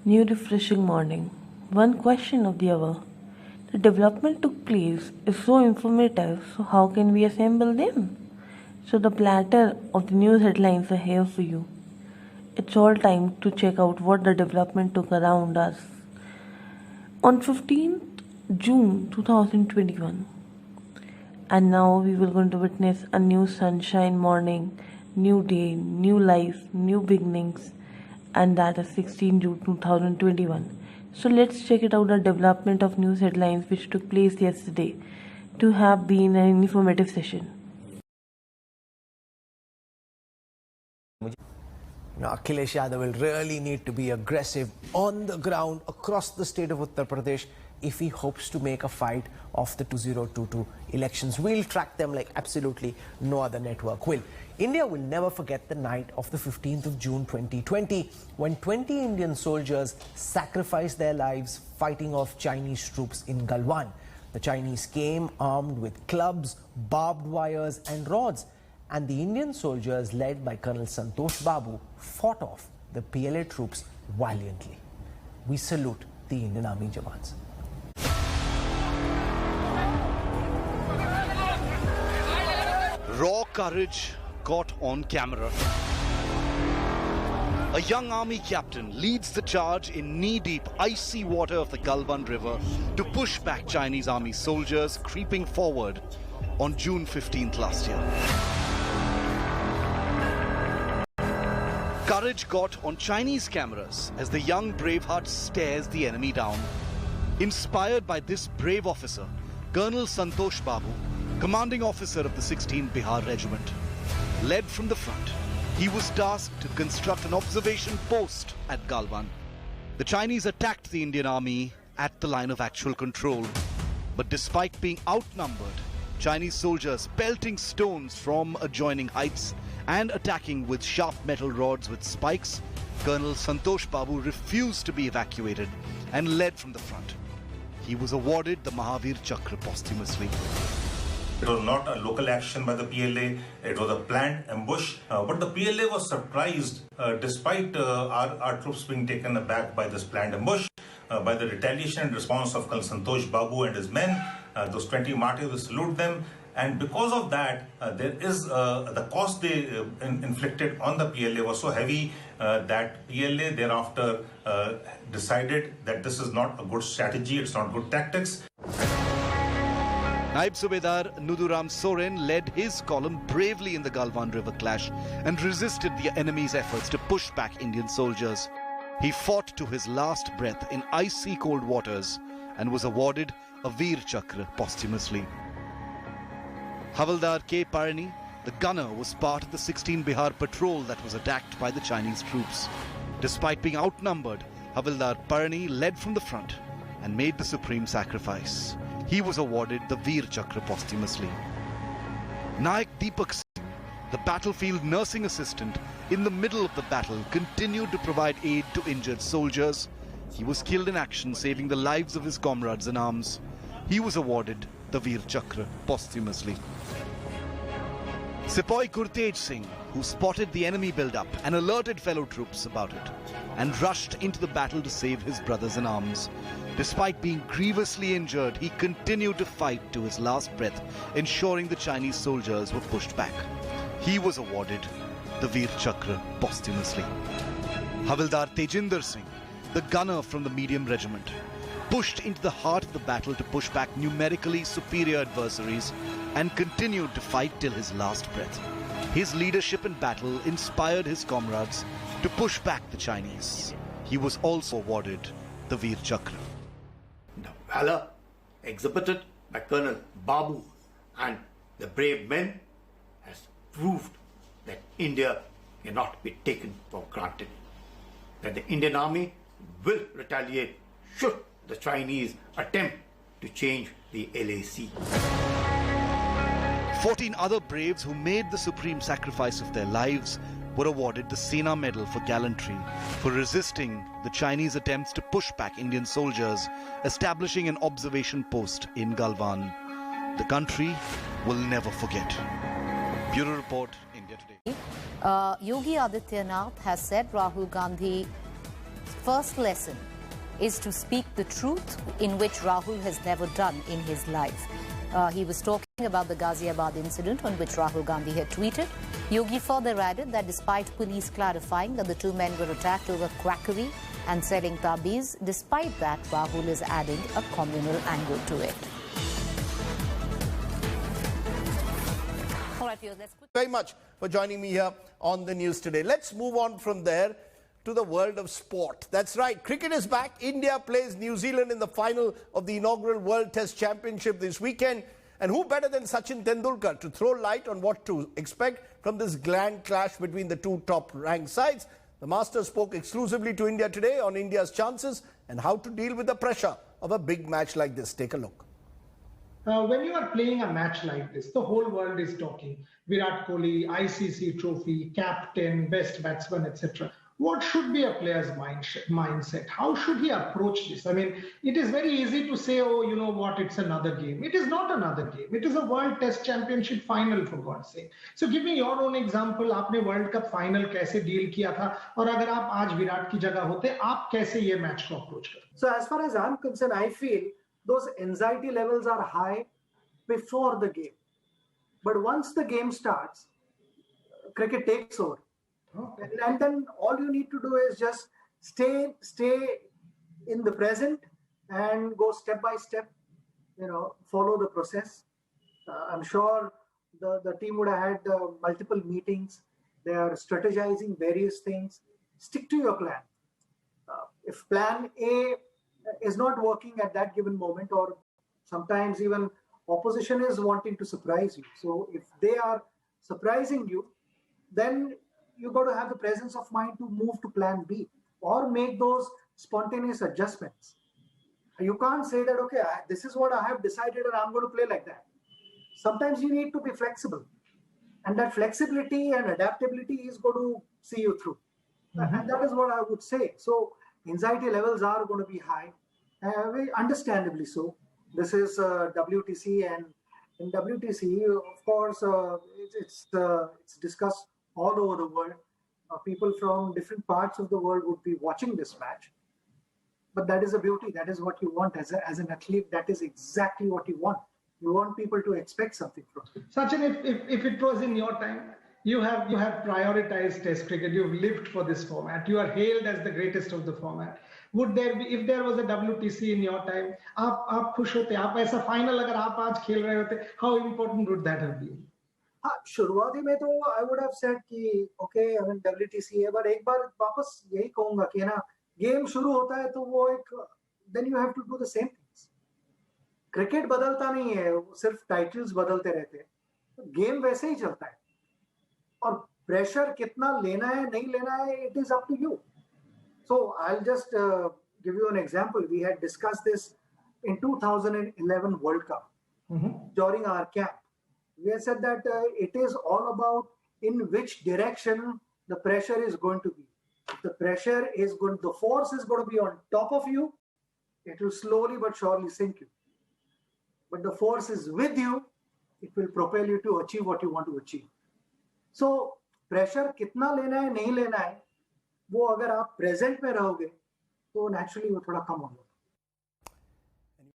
New refreshing morning. One question of the hour. The development took place is so informative, so how can we assemble them? So the platter of the news headlines are here for you. It's all time to check out what the development took around us. On 15th June 2021, and now we will going to witness a new sunshine morning, new day, new life, new beginnings, and that is 16 June 2021. So let's check it out the development of news headlines which took place yesterday to have been an informative session. Now, Akhilesh Yadav will really need to be aggressive on the ground across the state of Uttar Pradesh if he hopes to make a fight of the 2022 elections. We'll track them like absolutely no other network will. India will never forget the night of the 15th of June 2020 when 20 Indian soldiers sacrificed their lives fighting off Chinese troops in Galwan. The Chinese came armed with clubs, barbed wires and rods, and the Indian soldiers led by Colonel Santosh Babu fought off the PLA troops valiantly. We salute the Indian Army Jawans. Raw courage caught on camera. A young army captain leads the charge in knee-deep, icy water of the Galwan River to push back Chinese army soldiers creeping forward on June 15th last year. Courage got on Chinese cameras as the young braveheart stares the enemy down. Inspired by this brave officer, Colonel Santosh Babu, commanding officer of the 16th Bihar Regiment, led from the front, he was tasked to construct an observation post at Galwan. The Chinese attacked the Indian army at the line of actual control, but despite being outnumbered, Chinese soldiers pelting stones from adjoining heights and attacking with sharp metal rods with spikes, Colonel Santosh Babu refused to be evacuated and led from the front. He was awarded the Mahavir Chakra posthumously. It was not a local action by the PLA, it was a planned ambush. But the PLA was surprised, despite our troops being taken aback by this planned ambush, by the retaliation and response of Colonel Santosh Babu and his men. Those 20 martyrs, we salute them. And because of that, there is the cost they inflicted on the PLA was so heavy that PLA thereafter decided that this is not a good strategy, it's not good tactics. Naib Subedar Nuduram Soren led his column bravely in the Galwan River clash and resisted the enemy's efforts to push back Indian soldiers. He fought to his last breath in icy cold waters and was awarded a Veer Chakra posthumously. Havildar K. Parani, the gunner, was part of the 16 Bihar patrol that was attacked by the Chinese troops. Despite being outnumbered, Havildar Parani led from the front and made the supreme sacrifice. He was awarded the Veer Chakra posthumously. Nayak Deepak Singh, the battlefield nursing assistant in the middle of the battle, continued to provide aid to injured soldiers. He was killed in action, saving the lives of his comrades in arms. He was awarded the Veer Chakra posthumously. Sepoy Gurtej Singh, who spotted the enemy build-up and alerted fellow troops about it, and rushed into the battle to save his brothers in arms. Despite being grievously injured, he continued to fight to his last breath, ensuring the Chinese soldiers were pushed back. He was awarded the Veer Chakra posthumously. Havildar Tejinder Singh, the gunner from the medium regiment, pushed into the heart of the battle to push back numerically superior adversaries and continued to fight till his last breath. His leadership in battle inspired his comrades to push back the Chinese. He was also awarded the Veer Chakra. The valor exhibited by Colonel Babu and the brave men has proved that India cannot be taken for granted. That the Indian Army will retaliate should the Chinese attempt to change the LAC. 14 other braves who made the supreme sacrifice of their lives were awarded the Sena Medal for gallantry for resisting the Chinese attempts to push back Indian soldiers, establishing an observation post in Galwan. The country will never forget. Bureau Report, India Today. Yogi Adityanath has said Rahul Gandhi first lesson is to speak the truth, in which Rahul has never done in his life. He was talking about the Ghaziabad incident on which Rahul Gandhi had tweeted. Yogi further added that despite police clarifying that the two men were attacked over quackery and selling tabiz, despite that, Rahul is adding a communal angle to it. All right, viewers, let's quickly... Very much for joining me here on the news today. Let's move on from there to the world of sport. That's right, cricket is back. India plays New Zealand in the final of the inaugural World Test Championship this weekend. And who better than Sachin Tendulkar to throw light on what to expect from this grand clash between the two top-ranked sides? The Master spoke exclusively to India today on India's chances and how to deal with the pressure of a big match like this. Take a look. When you are playing a match like this, the whole world is talking. Virat Kohli, ICC trophy, captain, best batsman, etc. What should be a player's mindset? How should he approach this? I mean, it is very easy to say, oh, you know what, it's another game. It is not another game. It is a World Test Championship final, for God's sake. So give me your own example. आपने World Cup final कैसे deal किया था? और अगर आप आज विराट की जगह होते, आप कैसे ये match को approach करते? So as far as I'm concerned, I feel those anxiety levels are high before the game. But once the game starts, cricket takes over. And then all you need to do is just stay in the present and go step by step, follow the process. I'm sure the team would have had multiple meetings. They are strategizing various things. Stick to your plan. If plan A is not working at that given moment, or sometimes even opposition is wanting to surprise you. So if they are surprising you, then you got to have the presence of mind to move to plan B or make those spontaneous adjustments. You can't say that, okay, this is what I have decided and I'm going to play like that. Sometimes you need to be flexible. And that flexibility and adaptability is going to see you through. And that is what I would say. So anxiety levels are going to be high, very understandably so. This is WTC, and in WTC, of course, it's discussed all over the world. People from different parts of the world would be watching this match. But that is a beauty. That is what you want as an athlete. That is exactly what you want. You want people to expect something from you. Sachin, if it was in your time, you have prioritized Test cricket. You've lived for this format. You are hailed as the greatest of the format. Would there be, if there was a WTC in your time, आप खुश होते, आप ऐसा final अगर आप आज खेल रहे होते, how important would that have been? शुरुआती में तो I would have said कि okay, I mean WTC है, but एक बार वापस यही कहूँगा कि ना गेम शुरू होता है तो वो एक then you have to do the same things. Cricket बदलता नहीं है, सिर्फ टाइटल्स बदलते रहते हैं. गेम वैसे ही चलता है और प्रेशर कितना लेना है नहीं लेना है, it is up to you. So I'll just give you an example. We had discussed this in 2011 World Cup during our camp. We had said that it is all about in which direction the pressure is going to be. If the pressure is going, the force is going to be on top of you, it will slowly but surely sink you. But the force is with you, it will propel you to achieve what you want to achieve. So pressure कितना लेना है नहीं लेना है, वो अगर आप present में रहोगे, तो naturally वो थोड़ा कम होगा.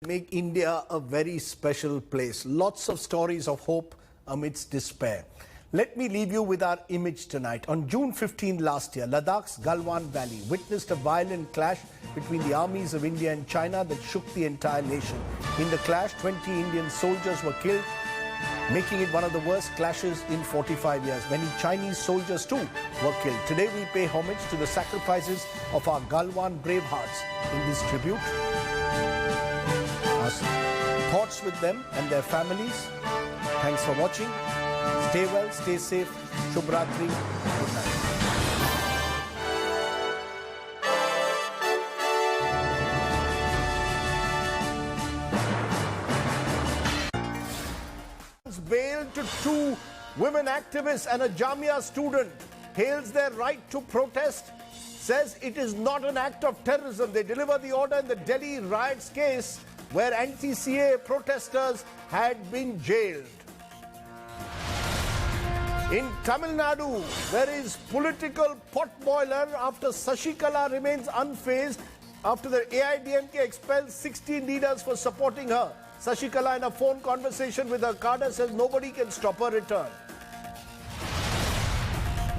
Make India a very special place. Lots of stories of hope amidst despair. Let me leave you with our image tonight. On June 15 last year, Ladakh's Galwan Valley witnessed a violent clash between the armies of India and China that shook the entire nation. In the clash, 20 Indian soldiers were killed, making it one of the worst clashes in 45 years. Many Chinese soldiers too were killed. Today we pay homage to the sacrifices of our Galwan bravehearts in this tribute. Our thoughts with them and their families. Thanks for watching. Stay well, stay safe. Shubh Ratri. Good night. Bail to two women activists and a Jamia student, hails their right to protest, says it is not an act of terrorism. They deliver the order in the Delhi riots case where anti-CAA protesters had been jailed. In Tamil Nadu, there is political potboiler after Sashikala remains unfazed after the AIDMK expelled 16 leaders for supporting her. Sashikala, in a phone conversation with her cadre, says nobody can stop her return.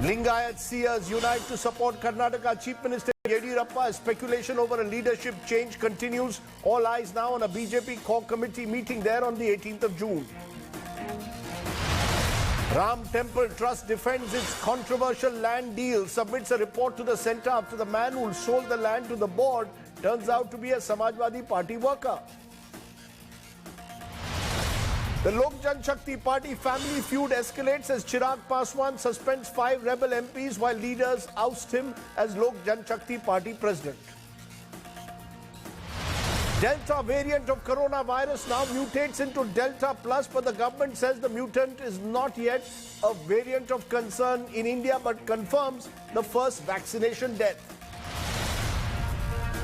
Lingayat seers unite to support Karnataka Chief Minister Yediyurappa as speculation over a leadership change continues. All eyes now on a BJP core committee meeting there on the 18th of June. Ram Temple Trust defends its controversial land deal, submits a report to the centre after the man who sold the land to the board turns out to be a Samajwadi Party worker. The Lok Janshakti Party family feud escalates as Chirag Paswan suspends 5 rebel MPs while leaders oust him as Lok Janshakti Party president. Delta variant of coronavirus now mutates into Delta Plus, but the government says the mutant is not yet a variant of concern in India, but confirms the first vaccination death.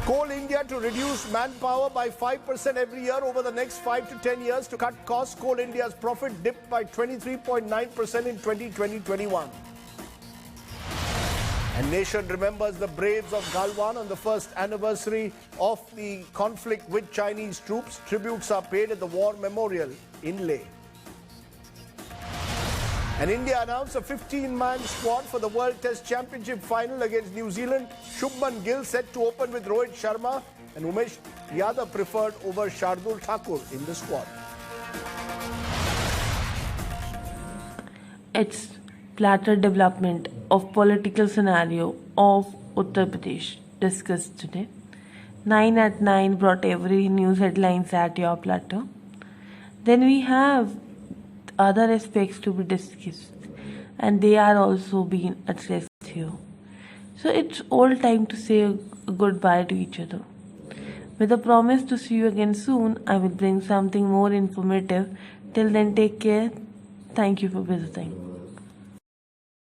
Coal India to reduce manpower by 5% every year over the next 5 to 10 years to cut costs. Coal India's profit dipped by 23.9% in 2020-21. And nation remembers the Braves of Galwan on the first anniversary of the conflict with Chinese troops. Tributes are paid at the War Memorial in Leh. And India announced a 15-man squad for the World Test Championship final against New Zealand. Shubman Gill set to open with Rohit Sharma and Umesh Yadav preferred over Shardul Thakur in the squad. It's platter development of political scenario of Uttar Pradesh discussed today. 9 at 9 brought every news headlines at your platter. Then we have other aspects to be discussed, and they are also being addressed here. So it's all time to say a goodbye to each other. With a promise to see you again soon, I will bring something more informative. Till then, take care. Thank you for visiting.